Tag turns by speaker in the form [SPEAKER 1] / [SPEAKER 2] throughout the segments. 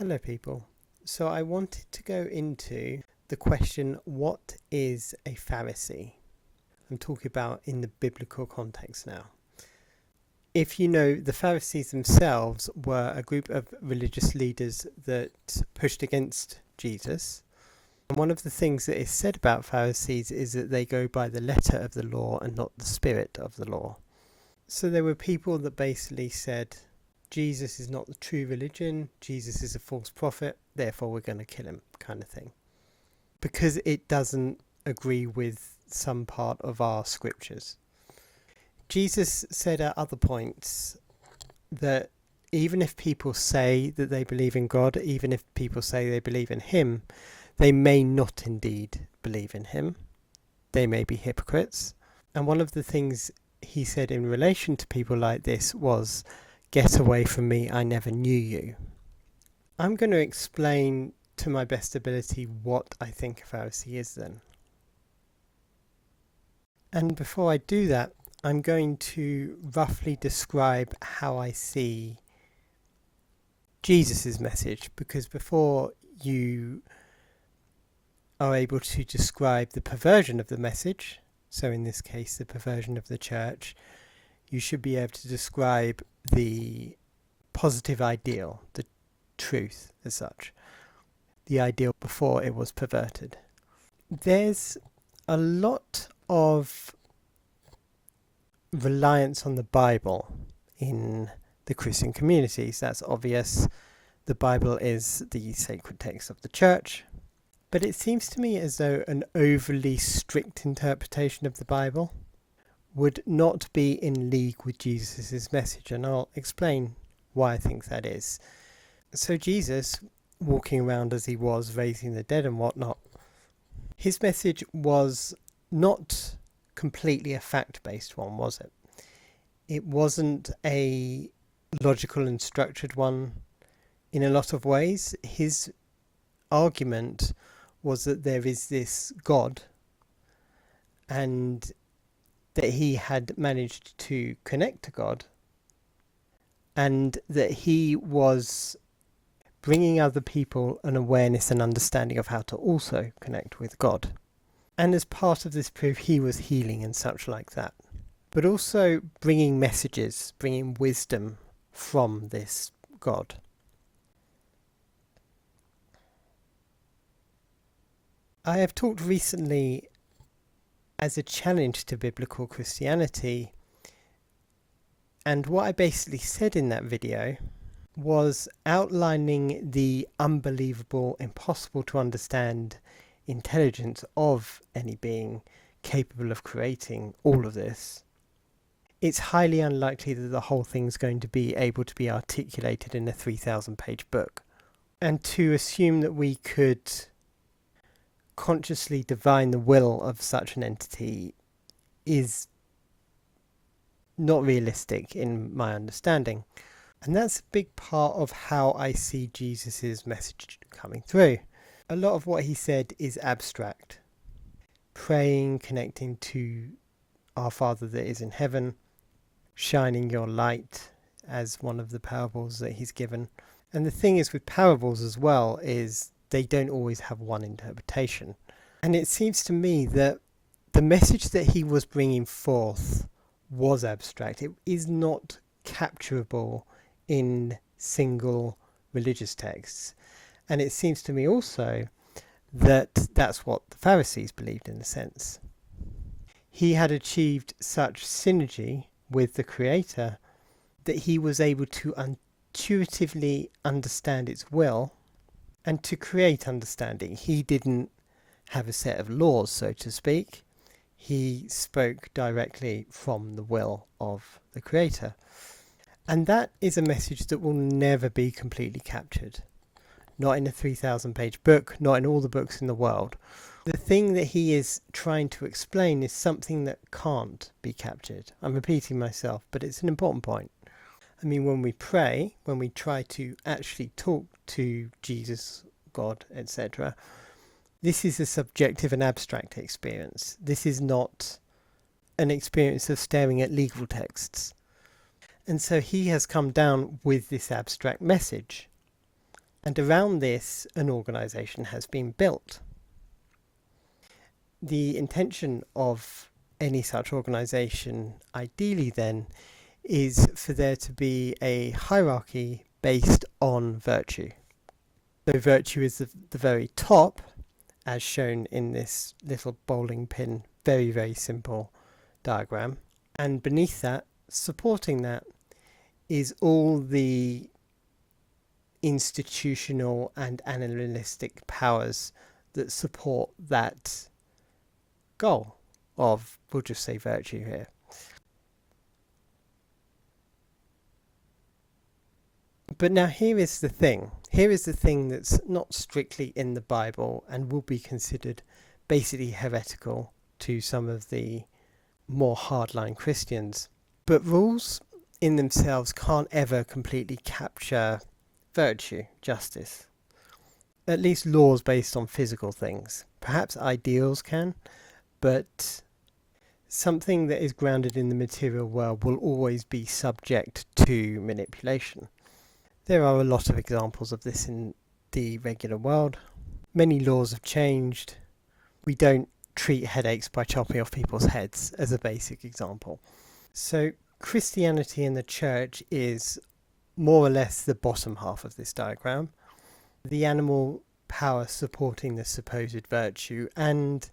[SPEAKER 1] Hello people. So I wanted to go into the question, what is a Pharisee? I'm talking about in the biblical context now. If you know, the Pharisees themselves were a group of religious leaders that pushed against Jesus. And one of the things that is said about Pharisees is that they go by the letter of the law and not the spirit of the law. So there were people that basically said, Jesus is not the true religion, Jesus is a false prophet, therefore we're going to kill him, kind of thing. Because it doesn't agree with some part of our scriptures. Jesus said at other points that even if people say that they believe in God, even if people say they believe in him, they may not indeed believe in him. They may be hypocrites. And one of the things he said in relation to people like this was, "Get away from me, I never knew you." I'm going to explain to my best ability what I think a Pharisee is then. And before I do that, I'm going to roughly describe how I see Jesus' message, because before you are able to describe the perversion of the message, so in this case the perversion of the church, you should be able to describe the positive ideal, the truth as such, the ideal before it was perverted. There's a lot of reliance on the Bible in the Christian communities. That's obvious. The Bible is the sacred text of the church. But it seems to me as though an overly strict interpretation of the Bible would not be in league with Jesus' message, and I'll explain why I think that is. So Jesus, walking around as he was, raising the dead and whatnot, his message was not completely a fact-based one, was it? It wasn't a logical and structured one in a lot of ways. His argument was that there is this God and that he had managed to connect to God, and that he was bringing other people an awareness and understanding of how to also connect with God. And as part of this proof, he was healing and such like that. But also bringing messages, bringing wisdom from this God. I have talked recently as a challenge to biblical Christianity, and what I basically said in that video was outlining the unbelievable, impossible to understand intelligence of any being capable of creating all of this. It's highly unlikely that the whole thing's going to be able to be articulated in a 3,000 page book. And to assume that we could consciously divine the will of such an entity is not realistic in my understanding. And that's a big part of how I see Jesus' message coming through. A lot of what he said is abstract. Praying, connecting to our Father that is in heaven, shining your light as one of the parables that he's given. And the thing is with parables as well is they don't always have one interpretation. And it seems to me that the message that he was bringing forth was abstract. It is not capturable in single religious texts. And it seems to me also that that's what the Pharisees believed in a sense. He had achieved such synergy with the Creator that he was able to intuitively understand its will and to create understanding. He didn't have a set of laws, so to speak. He spoke directly from the will of the Creator. And that is a message that will never be completely captured. Not in a 3,000 page book, not in all the books in the world. The thing that he is trying to explain is something that can't be captured. I'm repeating myself, but it's an important point. I mean, when we pray, when we try to actually talk to Jesus, God, etc., this is a subjective and abstract experience. This is not an experience of staring at legal texts. And so he has come down with this abstract message. And around this, an organisation has been built. The intention of any such organisation, ideally then, is for there to be a hierarchy based on virtue. So virtue is the very top, as shown in this little bowling pin, very, very simple diagram. And beneath that, supporting that, is all the institutional and animalistic powers that support that goal of, we'll just say, virtue here. But now here is the thing. Here is the thing that's not strictly in the Bible and will be considered basically heretical to some of the more hardline Christians. But rules in themselves can't ever completely capture virtue, justice. At least laws based on physical things. Perhaps ideals can, but something that is grounded in the material world will always be subject to manipulation. There are a lot of examples of this in the regular world. Many laws have changed. We don't treat headaches by chopping off people's heads, as a basic example. So Christianity and the church is more or less the bottom half of this diagram. The animal power supporting the supposed virtue and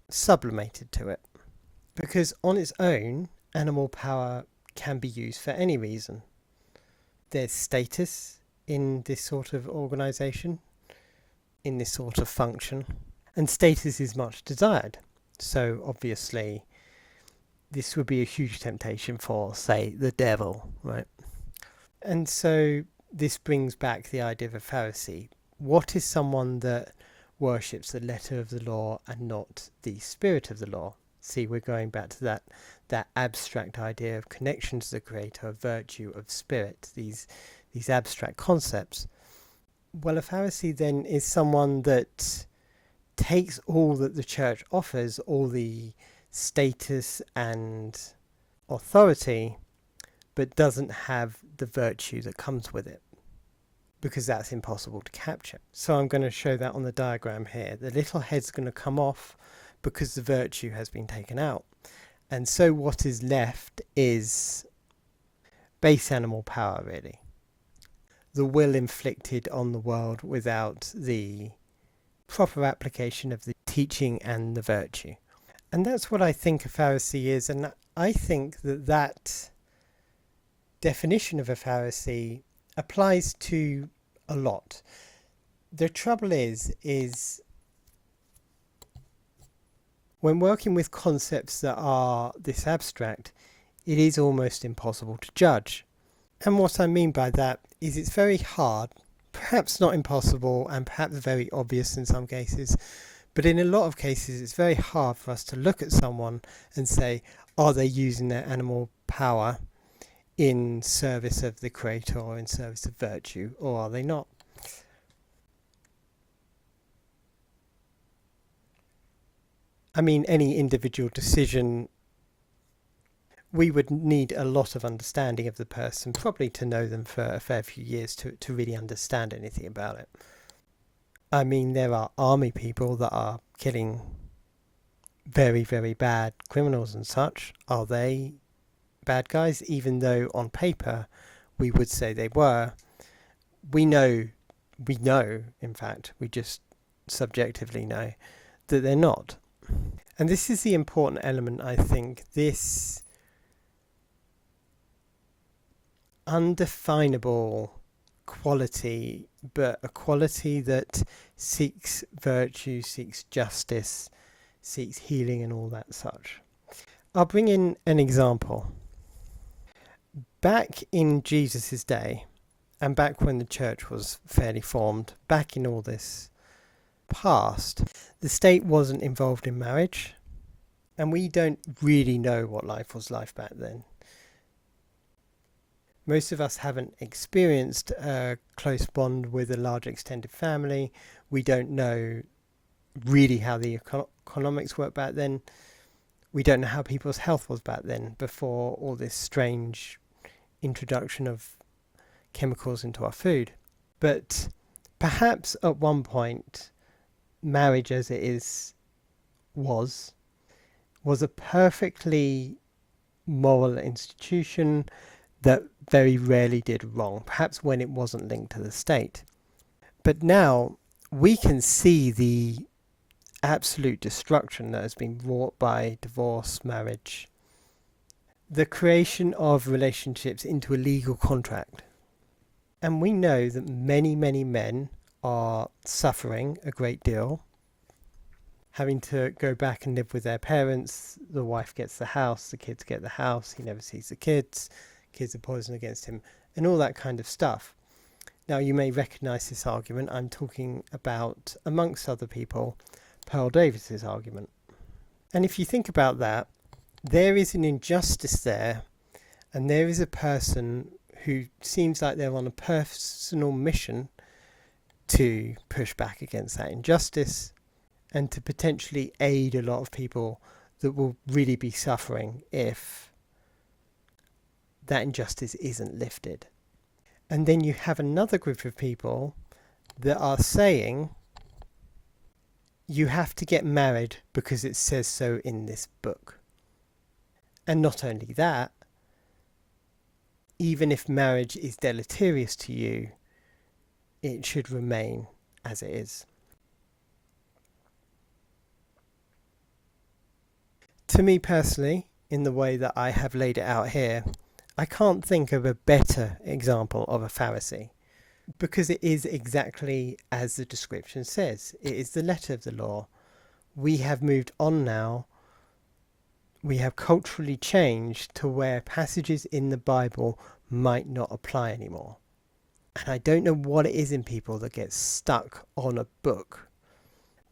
[SPEAKER 1] sublimated to it. Because on its own, animal power can be used for any reason. There's status in this sort of organisation, in this sort of function, and status is much desired. So obviously this would be a huge temptation for, say, the devil, right? And so this brings back the idea of a Pharisee. What is someone that worships the letter of the law and not the spirit of the law? See, we're going back to that abstract idea of connection to the Creator, of virtue, of spirit, these abstract concepts. Well, a Pharisee then is someone that takes all that the church offers, all the status and authority, but doesn't have the virtue that comes with it, because that's impossible to capture. So I'm going to show that on the diagram here. The little head's going to come off because the virtue has been taken out. And so what is left is base animal power, really. The will inflicted on the world without the proper application of the teaching and the virtue. And that's what I think a Pharisee is. And I think that definition of a Pharisee applies to a lot. The trouble is when working with concepts that are this abstract, it is almost impossible to judge. And what I mean by that is it's very hard, perhaps not impossible, and perhaps very obvious in some cases, but in a lot of cases it's very hard for us to look at someone and say, are they using their animal power in service of the Creator or in service of virtue, or are they not? I mean, any individual decision, we would need a lot of understanding of the person, probably to know them for a fair few years to really understand anything about it. I mean, there are army people that are killing very, very bad criminals and such. Are they bad guys? Even though on paper we would say they were. We know, in fact, we just subjectively know that they're not. And this is the important element, I think, this undefinable quality, but a quality that seeks virtue, seeks justice, seeks healing and all that such. I'll bring in an example. Back in Jesus' day, and back when the church was fairly formed, back in all this past, the state wasn't involved in marriage, and we don't really know what life was like back then. Most of us haven't experienced a close bond with a large extended family. We don't know really how the economics worked back then. We don't know how people's health was back then, before all this strange introduction of chemicals into our food. But perhaps at one point, marriage as it was a perfectly moral institution that very rarely did wrong, perhaps when it wasn't linked to the state. But now we can see the absolute destruction that has been wrought by divorce, marriage, the creation of relationships into a legal contract. And we know that many, many men are suffering a great deal, having to go back and live with their parents. The wife gets the house, the kids get the house, he never sees the kids are poisoned against him, and all that kind of stuff. Now, you may recognise this argument. I'm talking about, amongst other people, Pearl Davis's argument. And if you think about that, there is an injustice there, and there is a person who seems like they're on a personal mission to push back against that injustice and to potentially aid a lot of people that will really be suffering if that injustice isn't lifted. And then you have another group of people that are saying you have to get married because it says so in this book. And not only that, even if marriage is deleterious to you, it should remain as it is. To me personally, in the way that I have laid it out here, I can't think of a better example of a Pharisee, because it is exactly as the description says. It is the letter of the law. We have moved on now. We have culturally changed to where passages in the Bible might not apply anymore. And I don't know what it is in people that gets stuck on a book,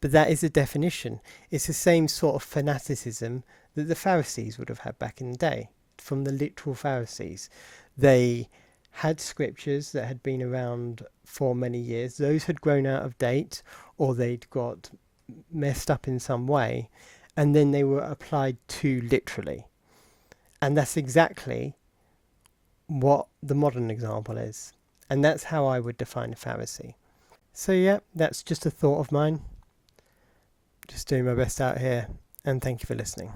[SPEAKER 1] but that is the definition. It's the same sort of fanaticism that the Pharisees would have had back in the day, from the literal Pharisees. They had scriptures that had been around for many years. Those had grown out of date, or they'd got messed up in some way, and then they were applied too literally. And that's exactly what the modern example is. And that's how I would define a Pharisee. So yeah, that's just a thought of mine. Just doing my best out here, and thank you for listening.